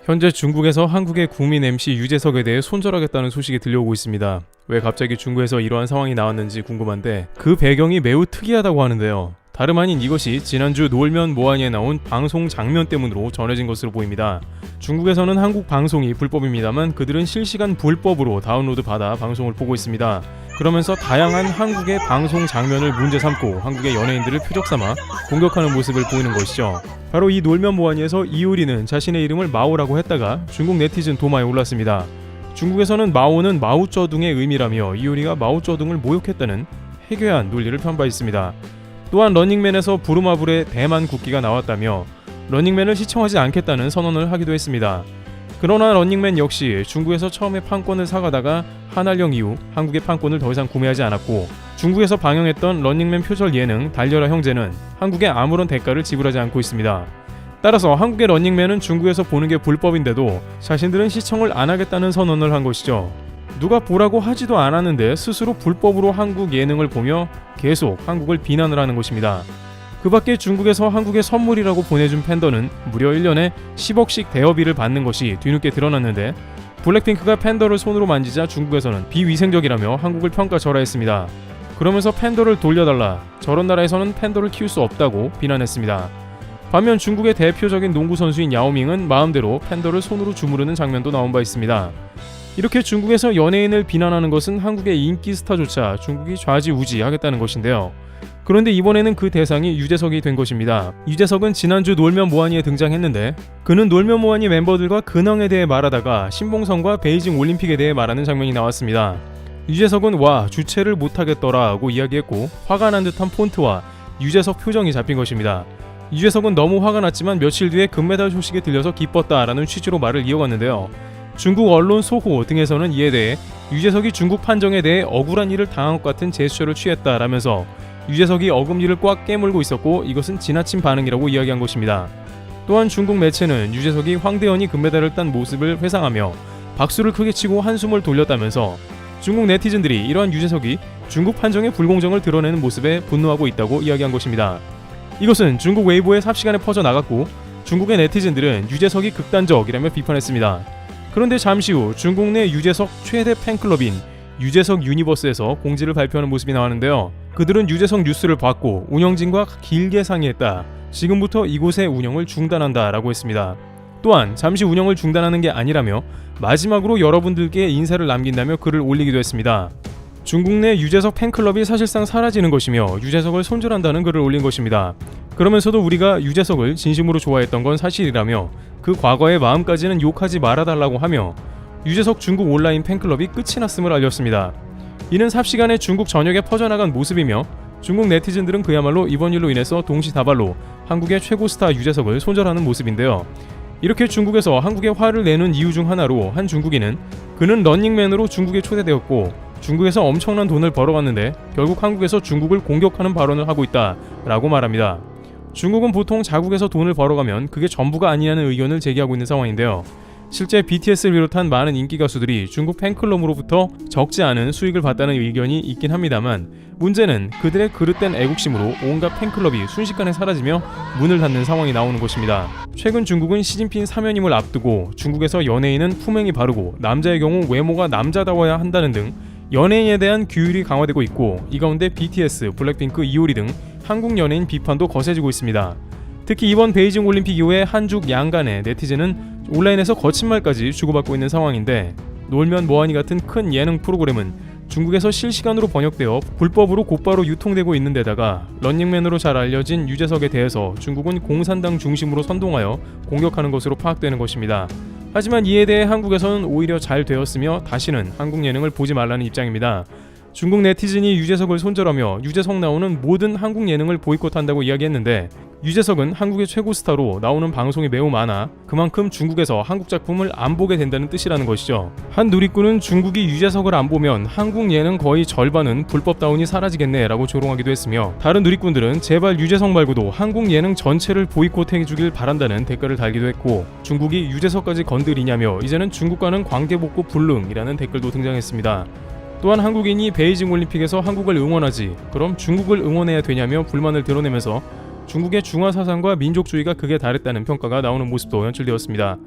현재 중국에서 한국의 국민 MC 유재석에 대해 손절하겠다는 소식이 들려오고 있습니다. 왜 갑자기 중국에서 이러한 상황이 나왔는지 궁금한데 그 배경이 매우 특이하다고 하는데요. 다름 아닌 이것이 지난주 놀면 뭐하니에 나온 방송 장면 때문으로 전해진 것으로 보입니다. 중국에서는 한국 방송이 불법입니다만 그들은 실시간 불법으로 다운로드 받아 방송을 보고 있습니다. 그러면서 다양한 한국의 방송 장면을 문제 삼고 한국의 연예인들을 표적 삼아 공격하는 모습을 보이는 것이죠. 바로 이 놀면 뭐하니에서 이효리는 자신의 이름을 마오라고 했다가 중국 네티즌 도마에 올랐습니다. 중국에서는 마오는 마오쩌둥의 의미라며 이효리가 마오쩌둥을 모욕했다는 해괴한 논리를 편 바 있습니다. 또한 런닝맨에서 부루마블의 대만 국기가 나왔다며 런닝맨을 시청하지 않겠다는 선언을 하기도 했습니다. 그러나 런닝맨 역시 중국에서 처음에 판권을 사가다가 한한령 이후 한국의 판권을 더 이상 구매하지 않았고 중국에서 방영했던 런닝맨 표절 예능 달려라 형제는 한국에 아무런 대가를 지불하지 않고 있습니다. 따라서 한국의 런닝맨은 중국에서 보는 게 불법인데도 자신들은 시청을 안 하겠다는 선언을 한 것이죠. 누가 보라고 하지도 않았는데 스스로 불법으로 한국 예능을 보며 계속 한국을 비난을 하는 것입니다. 그 밖에 중국에서 한국에 선물이라고 보내준 팬더는 무려 1년에 10억씩 대여비를 받는 것이 뒤늦게 드러났는데 블랙핑크가 팬더를 손으로 만지자 중국에서는 비위생적이라며 한국을 평가절하했습니다. 그러면서 팬더를 돌려달라, 저런 나라에서는 팬더를 키울 수 없다고 비난했습니다. 반면 중국의 대표적인 농구 선수인 야오밍은 마음대로 팬더를 손으로 주무르는 장면도 나온 바 있습니다. 이렇게 중국에서 연예인을 비난하는 것은 한국의 인기 스타조차 중국이 좌지우지하겠다는 것인데요. 그런데 이번에는 그 대상이 유재석이 된 것입니다. 유재석은 지난주 놀면 뭐하니에 등장했는데 그는 놀면 뭐하니 멤버들과 근황에 대해 말하다가 신봉성과 베이징 올림픽에 대해 말하는 장면이 나왔습니다. 유재석은 와 주체를 못하겠더라 하고 이야기했고 화가 난 듯한 폰트와 유재석 표정이 잡힌 것입니다. 유재석은 너무 화가 났지만 며칠 뒤에 금메달 소식에 들려서 기뻤다라는 취지로 말을 이어갔는데요. 중국 언론 소호 등에서는 이에 대해 유재석이 중국 판정에 대해 억울한 일을 당한 것 같은 제스처를 취했다라면서 유재석이 어금니를 꽉 깨물고 있었고 이것은 지나친 반응이라고 이야기한 것입니다. 또한 중국 매체는 유재석이 황대현이 금메달을 딴 모습을 회상하며 박수를 크게 치고 한숨을 돌렸다면서 중국 네티즌들이 이러한 유재석이 중국 판정의 불공정을 드러내는 모습에 분노하고 있다고 이야기한 것입니다. 이것은 중국 웨이보에 삽시간에 퍼져나갔고 중국의 네티즌들은 유재석이 극단적이라며 비판했습니다. 그런데 잠시 후 중국 내 유재석 최대 팬클럽인 유재석 유니버스에서 공지를 발표하는 모습이 나왔는데요. 그들은 유재석 뉴스를 봤고 운영진과 길게 상의했다. 지금부터 이곳의 운영을 중단한다 라고 했습니다. 또한 잠시 운영을 중단하는 게 아니라며 마지막으로 여러분들께 인사를 남긴다며 글을 올리기도 했습니다. 중국 내 유재석 팬클럽이 사실상 사라지는 것이며 유재석을 손절한다는 글을 올린 것입니다. 그러면서도 우리가 유재석을 진심으로 좋아했던 건 사실이라며 그 과거의 마음까지는 욕하지 말아달라고 하며 유재석 중국 온라인 팬클럽이 끝이 났음을 알렸습니다. 이는 삽시간에 중국 전역에 퍼져나간 모습이며 중국 네티즌들은 그야말로 이번 일로 인해서 동시다발로 한국의 최고 스타 유재석을 손절하는 모습인데요. 이렇게 중국에서 한국에 화를 내는 이유 중 하나로 한 중국인은 그는 런닝맨으로 중국에 초대되었고 중국에서 엄청난 돈을 벌어왔는데 결국 한국에서 중국을 공격하는 발언을 하고 있다 라고 말합니다. 중국은 보통 자국에서 돈을 벌어가면 그게 전부가 아니냐는 의견을 제기하고 있는 상황인데요. 실제 BTS를 비롯한 많은 인기 가수들이 중국 팬클럽으로부터 적지 않은 수익을 봤다는 의견이 있긴 합니다만 문제는 그들의 그릇된 애국심으로 온갖 팬클럽이 순식간에 사라지며 문을 닫는 상황이 나오는 것입니다. 최근 중국은 시진핑 사면임을 앞두고 중국에서 연예인은 품행이 바르고 남자의 경우 외모가 남자다워야 한다는 등 연예인에 대한 규율이 강화되고 있고 이 가운데 BTS, 블랙핑크, 이효리 등 한국 연예인 비판도 거세지고 있습니다. 특히 이번 베이징 올림픽 이후에 한중 양간의 네티즌은 온라인에서 거친 말까지 주고받고 있는 상황인데 놀면 뭐하니 같은 큰 예능 프로그램은 중국에서 실시간으로 번역되어 불법으로 곧바로 유통되고 있는 데다가 런닝맨으로 잘 알려진 유재석에 대해서 중국은 공산당 중심으로 선동하여 공격하는 것으로 파악되는 것입니다. 하지만 이에 대해 한국에서는 오히려 잘 되었으며 다시는 한국 예능을 보지 말라는 입장입니다. 중국 네티즌이 유재석을 손절하며 유재석 나오는 모든 한국 예능을 보이콧한다고 이야기했는데 유재석은 한국의 최고 스타로 나오는 방송이 매우 많아 그만큼 중국에서 한국 작품을 안 보게 된다는 뜻이라는 것이죠. 한 누리꾼은 중국이 유재석을 안 보면 한국 예능 거의 절반은 불법다운이 사라지겠네 라고 조롱하기도 했으며 다른 누리꾼들은 제발 유재석 말고도 한국 예능 전체를 보이콧해주길 바란다는 댓글을 달기도 했고 중국이 유재석까지 건드리냐며 이제는 중국과는 관계복구 불능이라는 댓글도 등장했습니다. 또한 한국인이 베이징 올림픽에서 한국을 응원하지 그럼 중국을 응원해야 되냐며 불만을 드러내면서 중국의 중화 사상과 민족주의가 극에 달했다는 평가가 나오는 모습도 연출되었습니다.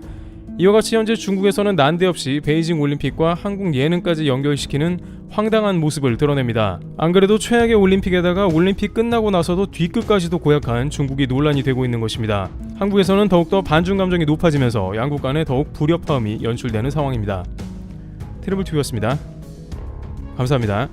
이와 같이 현재 중국에서는 난데없이 베이징 올림픽과 한국 예능까지 연결시키는 황당한 모습을 드러냅니다. 안 그래도 최악의 올림픽에다가 올림픽 끝나고 나서도 뒤끝까지도 고약한 중국이 논란이 되고 있는 것입니다. 한국에서는 더욱더 반중 감정이 높아지면서 양국 간에 더욱 불협화음이 연출되는 상황입니다. 트리블TV였습니다. 감사합니다.